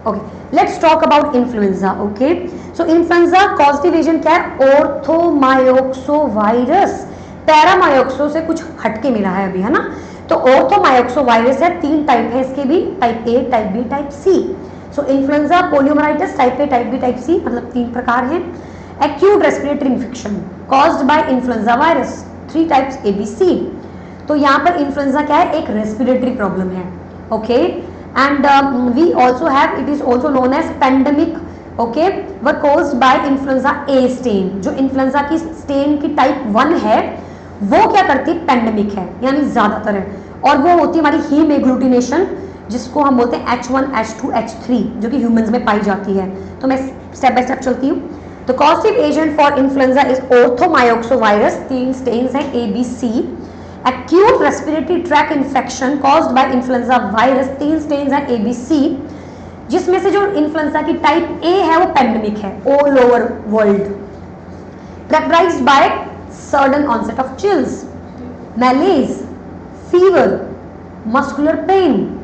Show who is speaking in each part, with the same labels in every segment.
Speaker 1: Okay, let's talk about influenza. Okay, so influenza causative agent क्या है? ऑर्थोमायोक्सोवायरस। पैरामायोक्सो से कुछ हटके मिला है अभी, है ना। तो ऑर्थोमायोक्सोवायरस है, 3 टाइप है इसके भी, type A, type B, type C. So influenza, poliomyelitis, type A, type B, type C, मतलब 3 प्रकार हैं। Acute respiratory infection caused by influenza virus, 3 types A B C. तो यहाँ पर इन्फ्लुएंजा क्या है? एक रेस्पिरेटरी प्रॉब्लम है। Okay, and we also have, it is also known as pandemic. Okay, were caused by influenza A strain. जो influenza की strain की टाइप 1 है वो क्या करती है? पेंडेमिक है, यानी ज्यादातर है, और वो होती है हमारी हीम एग्लूटिनेशन, जिसको हम बोलते हैं H1, H2, H3, जो कि ह्यूमंस में पाई जाती है। तो मैं स्टेप बाय स्टेप चलती हूँ। तो causative agent for influenza is orthomyxovirus, 3 strains हैं A B C. Acute respiratory tract infection caused by influenza virus, 3 strains हैं ए बी सी, जिसमें से जो इन्फ्लुएंजा की टाइप ए है वो पेंडेमिक है all over world, characterized by sudden onset of chills, malaise, fever, muscular pain.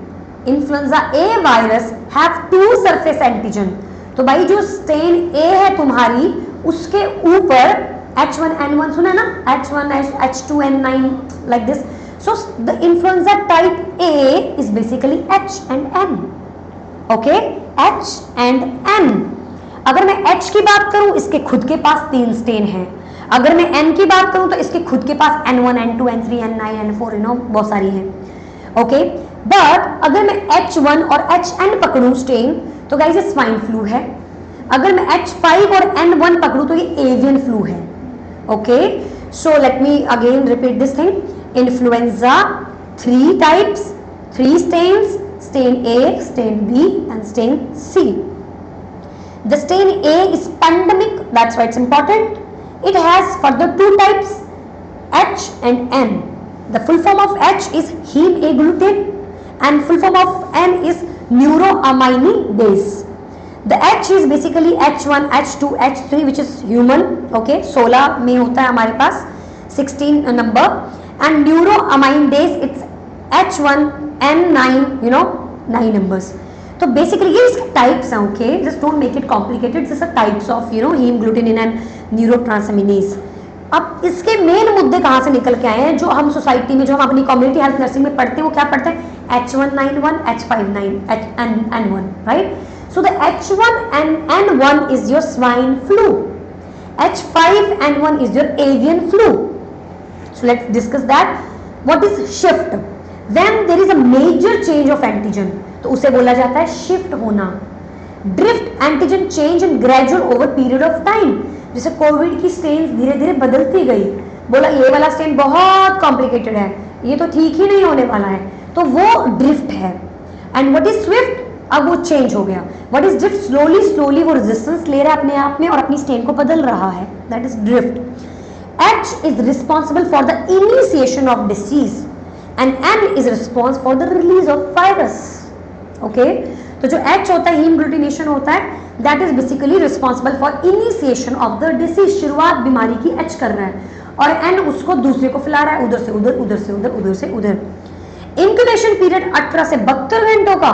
Speaker 1: Influenza A virus have 2 surface antigen. तो भाई जो स्टेन A है तुम्हारी, उसके ऊपर H1N1 सुना ना, H1, H2N9 like this. So the influenza type A is basically H and N. Okay, H and N. अगर मैं H की बात करूं, इसके खुद के पास 3 स्टेन हैं। अगर मैं N की बात करूं तो इसके खुद के पास N1, N2, N3, N9, N4, you know बहुत सारी हैं। ओके, बट अगर मैं H1 और HN पकड़ूं स्टेन, तो गाइस ये स्वाइन फ्लू है। अगर मैं H5 और N1 पकड़ूं तो ये एवियन फ्लू है। Okay, so let me again repeat this thing. Influenza 3 types, 3 strains, stain A, stain B and stain C. The stain A is pandemic, that's why it's important. It has further 2 types, H and N. The full form of H is heme agglutinin and full form of N is neuroaminidase. The H is basically H1, H2, H3 which is human, okay, 16 में होता है हमारे पास, 16 number, and neuroaminidase it's H1, N9, you know, 9 numbers. तो basically ये इसके types हैं। Okay, just don't make it complicated, just types of you know haemagglutinin and neuraminidase. अब इसके मेन मुद्दे कहाँ से निकल के आए हैं, जो हम सोसाइटी में, जो हम अपनी कम्युनिटी हेल्थ नर्सिंग में पढ़ते हैं, वो क्या पढ़ते हैं? H1N1, H5N9, N1, right? So the H1N1 is your swine flu, H5N1 is your avian flu. So let's discuss that. What is shift? When there is a major change of antigen, तो उसे बोला जाता है shift होना। Drift antigen change in gradual over period of time, जैसे Covid की strain धीरे धीरे बदलती गई, बोला ये वाला स्टेन बहुत कॉम्प्लिकेटेड है, ये तो ठीक ही नहीं होने वाला है, तो वो ड्रिफ्ट है। And what is Swift? अब वो चेंज हो गया। What is drift? Slowly slowly वो रेजिस्टेंस ले रहा है अपने आप में और अपनी स्टेन को बदल रहा है, that is drift. H is responsible for the initiation of disease and N is responsible for the release of virus. Okay, तो जो H होता है हीमग्लूटिनेशन होता है, that is basically responsible for initiation of the disease, शुरुआत बीमारी की H कर रहा है, और N उसको दूसरे को फैला रहा है, उधर से उधर, उधर से उधर, उधर से उधर। इंक्यूबेशन पीरियड 18 से 72 घंटों का,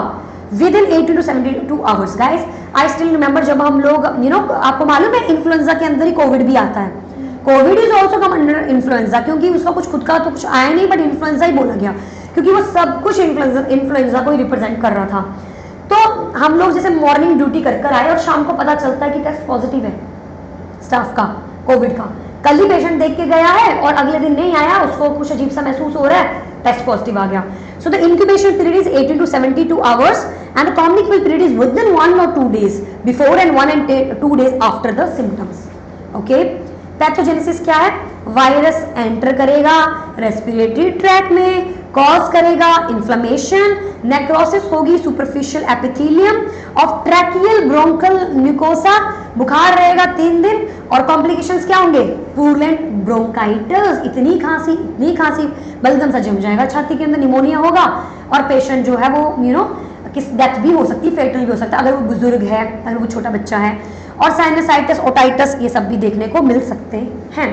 Speaker 1: with in 18 to 72 hours. Guys I still remember जब हम लोग यू नो, आपको मालूम है इन्फ्लुएंजा के अंदर ही कोविड भी आता है। Covid is also come under influenza, क्योंकि उसका कुछ खुद का तो कुछ आया नहीं, बट इन्फ्लुएंजा ही बोला गया, क्योंकि वो सब कुछ इन्फ्लुएंजा को ही रिप्रेजेंट कर रहा था। तो हम लोग जैसे मॉर्निंग ड्यूटी कर कर आए और शाम को पता चलता है कि टेस्ट पॉजिटिव है स्टाफ का कोविड का, कल ही पेशेंट देख के गया है और अगले दिन नहीं आया, उसको कुछ अजीब सा महसूस हो रहा है, टेस्ट पॉजिटिव आ गया। So the incubation period is 18 to 72 hours and the communicable period is with in 1 or 2 days before and 1 and 2 days after the symptoms. Okay, pathogenesis क्या है? वायरस एंटर करेगा रेस्पिरेटरी ट्रैक में, cause करेगा inflammation, necrosis होगी superficial epithelium of tracheal bronchial mucosa, बुखार रहेगा 3 दिन, और कॉम्प्लिकेशंस क्या होंगे? पूरलेंट ब्रोंकाइटिस, इतनी खांसी बलगम सा जम जाएगा छाती के अंदर, निमोनिया होगा, और पेशेंट जो है वो यू नो किस डेथ भी हो सकती है, फेटल भी हो सकता है अगर वो बुजुर्ग है, अगर वो छोटा बच्चा है, और साइनसाइटिस, ओटाइटिस, ये सब भी देखने को मिल सकते हैं।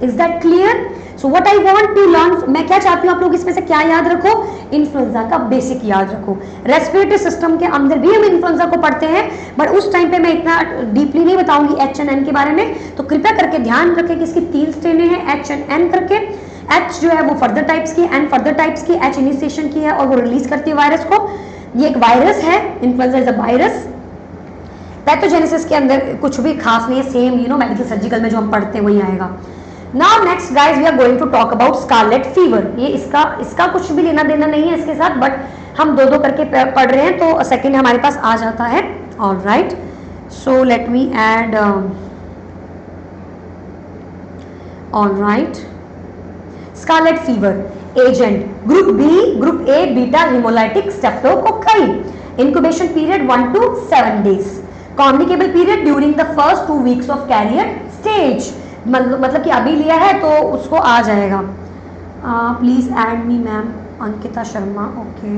Speaker 1: Is that clear? So what I want to learn, मैं क्या चाहती हूँ आप लोग इसमें से क्या याद रखो, इन्फ्लुएंजा का बेसिक याद रखो। रेस्पिरेटरी सिस्टम के अंदर भी हम इन्फ्लुएंजा को पढ़ते हैं, बट उस टाइम पे मैं इतना डीपली नहीं बताऊंगी एच एंड एन के बारे में, तो कृपया करके ध्यान रखें कि इसकी 3 स्ट्रेनें हैं एच एंड एन करके। एच जो है वो फर्दर टाइप्स की, एन फर्दर टाइप्स की, एच इनिशिएशन की है और वो रिलीज करती है वायरस को। ये एक वायरस है, influenza is a virus. Pathogenesis के अंदर कुछ भी खास नहीं है, सेम मेडिकल सर्जिकल में जो हम पढ़ते हैं वही आएगा। Now next guys we are going to talk about scarlet fever. ये इसका कुछ भी लेना देना नहीं है इसके साथ, बट हम दो करके पढ़ रहे हैं तो सेकंड हमारे पास आ जाता है। Alright, so let me add, alright, scarlet fever agent group B, group A beta haemolytic streptococci. Incubation period 1 to 7 days। Communicable period during the first 2 weeks of carrier stage. मतलब कि अभी लिया है तो उसको आ जाएगा। Please add me ma'am Ankita Sharma. Okay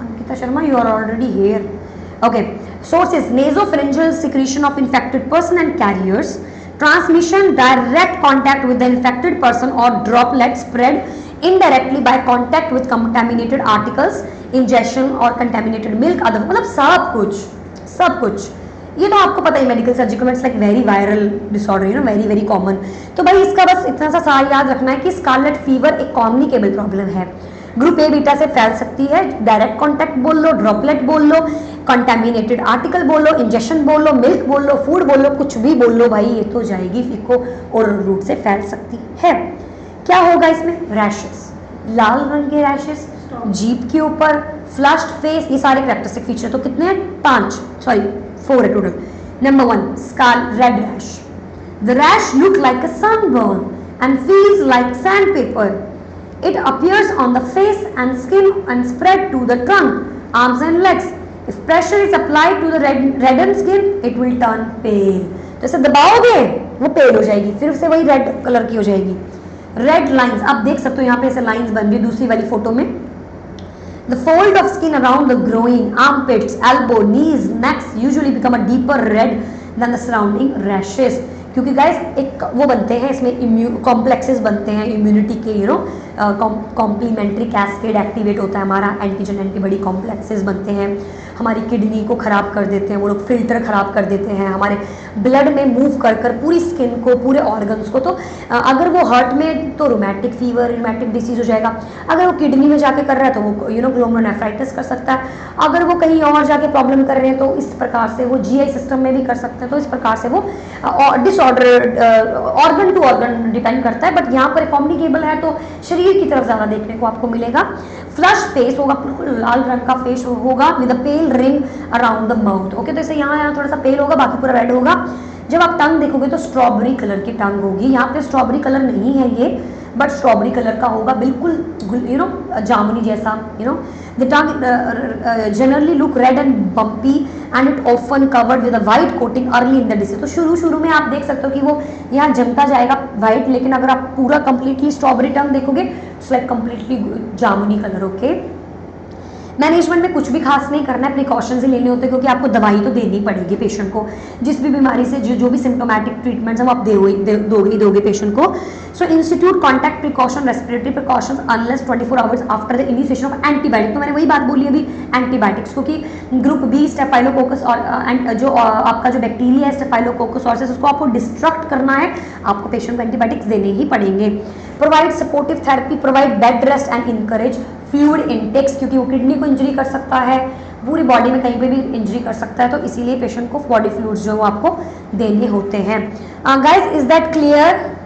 Speaker 1: Ankita Sharma, you are already here. Okay, sources nasopharyngeal secretion of infected person and carriers, transmission direct contact with the infected person और droplet spread indirectly by contact with contaminated articles, ingestion और contaminated milk, other, मतलब सब कुछ ये तो आपको पता ही medical surgical में, it's like very viral disorder, very very common. तो भाई इसका बस इतना सा याद रखना है कि स्कारलेट फीवर एक कम्युनिकेबल प्रॉब्लम है, ग्रुप ए बीटा से फैल सकती है, डायरेक्ट कॉन्टैक्ट बोल लो, ड्रॉपलेट बोल लो, कंटेमिनेटेड आर्टिकल बोल लो, इंजेक्शन बोल लो, मिल्क बोल लो, फूड बोल लो, कुछ भी बोल लो भाई ये तो जाएगी फीको और रूट से फैल सकती है। क्या होगा इसमें? रैशेस, लाल रंग के रैशेस, जीभ के ऊपर, फ्लश्ड फेस, ये सारे कैरेक्टरिस्टिक फीचर। तो कितने हैं? 4 है total. Number 1 scarlet rash. The rash look like a sunburn and feels like sandpaper. It appears on the face and skin and spread to the trunk, arms and legs. If pressure is applied to the reddened skin it will turn pale. जैसे दबाओगे वो पेल हो जाएगी, फिर से वही red colour की हो जाएगी। रेड लाइंस आप देख सकते हो यहाँ पे ऐसे लाइंस बन रही है दूसरी वाली फोटो में। The fold of skin around the groin, armpits, elbow, knees, necks usually become a deeper red than the surrounding rashes। क्योंकि गाइस एक वो बनते हैं इसमें कॉम्प्लेक्सेस बनते हैं इम्यूनिटी के, कॉम्प्लीमेंट्री कैस्केड एक्टिवेट होता है हमारा, एंटीजन एंटीबॉडी कॉम्प्लेक्सेस बनते हैं, हमारी किडनी को ख़राब कर देते हैं वो लोग, फिल्टर ख़राब कर देते हैं, हमारे ब्लड में मूव कर पूरी स्किन को, पूरे ऑर्गन्स को। तो अगर वो हार्ट में तो रोमैटिक फीवर, रोमैटिक डिसीज हो जाएगा, अगर वो किडनी में जाके कर रहा है तो वो ग्लोमेरुलोनेफ्राइटिस कर सकता है, अगर वो कहीं और जाके प्रॉब्लम कर रहे हैं तो इस प्रकार से वो जीआई सिस्टम में भी कर सकते हैं। तो इस प्रकार से वो disorder organ to organ depend करता है, बट यहाँ पर कम्युनिकेबल है तो शरीर की तरफ ज़्यादा देखने को आपको मिलेगा। फ्लश फेस होगा, बिल्कुल लाल रंग का फेस होगा with a pale ring around the mouth. Okay, तो इसे यहाँ थोड़ा सा पेल होगा, बाकी पूरा रेड होगा। जब आप टंग देखोगे तो स्ट्रॉबेरी कलर की टंग होगी। यहाँ पे स्ट्रॉबेरी कलर नहीं है ये, बट स्ट्रॉबेरी कलर का होगा, बिल्कुल जामुनी जैसा। The tongue generally look red and bumpy and it often covered with a white coating early in the disease. तो शुरू में आप देख सकते हो कि वो यहाँ जमता जाएगा वाइट, लेकिन अगर आप पूरा कंप्लीटली स्ट्रॉबेरी टंग देखोगे तो लाइक कंप्लीटली जामुनी कलर। ओके, मैनेजमेंट में कुछ भी खास नहीं करना है, प्रिकॉशंस ही लेने होते हैं, क्योंकि आपको दवाई तो देनी पड़ेगी पेशेंट को। जिस भी बीमारी से जो भी सिम्टोमेटिक ट्रीटमेंट्स हैं वो आप दोगे पेशेंट को। So institute contact precaution, respiratory precautions unless 24 hours after the initiation of antibiotic. तो मैंने वही बात बोली अभी, एंटीबायोटिक्स, क्योंकि ग्रुप बी स्टेफाइलोकोकस और जो आपका जो बैक्टीरिया है स्टेफाइलोकोकस ऑर्सिस, उसको आपको डिस्ट्रक्ट करना है, आपको पेशेंट को एंटीबायोटिक्स देने ही पड़ेंगे। Provide supportive therapy, provide bed rest and encourage fluid intakes, क्योंकि वो किडनी को इंजरी कर सकता है, पूरी बॉडी में कहीं पे भी इंजरी कर सकता है, तो इसीलिए पेशेंट को बॉडी फ्लूइड्स जो वो आपको देने होते हैं। Guys, is that clear?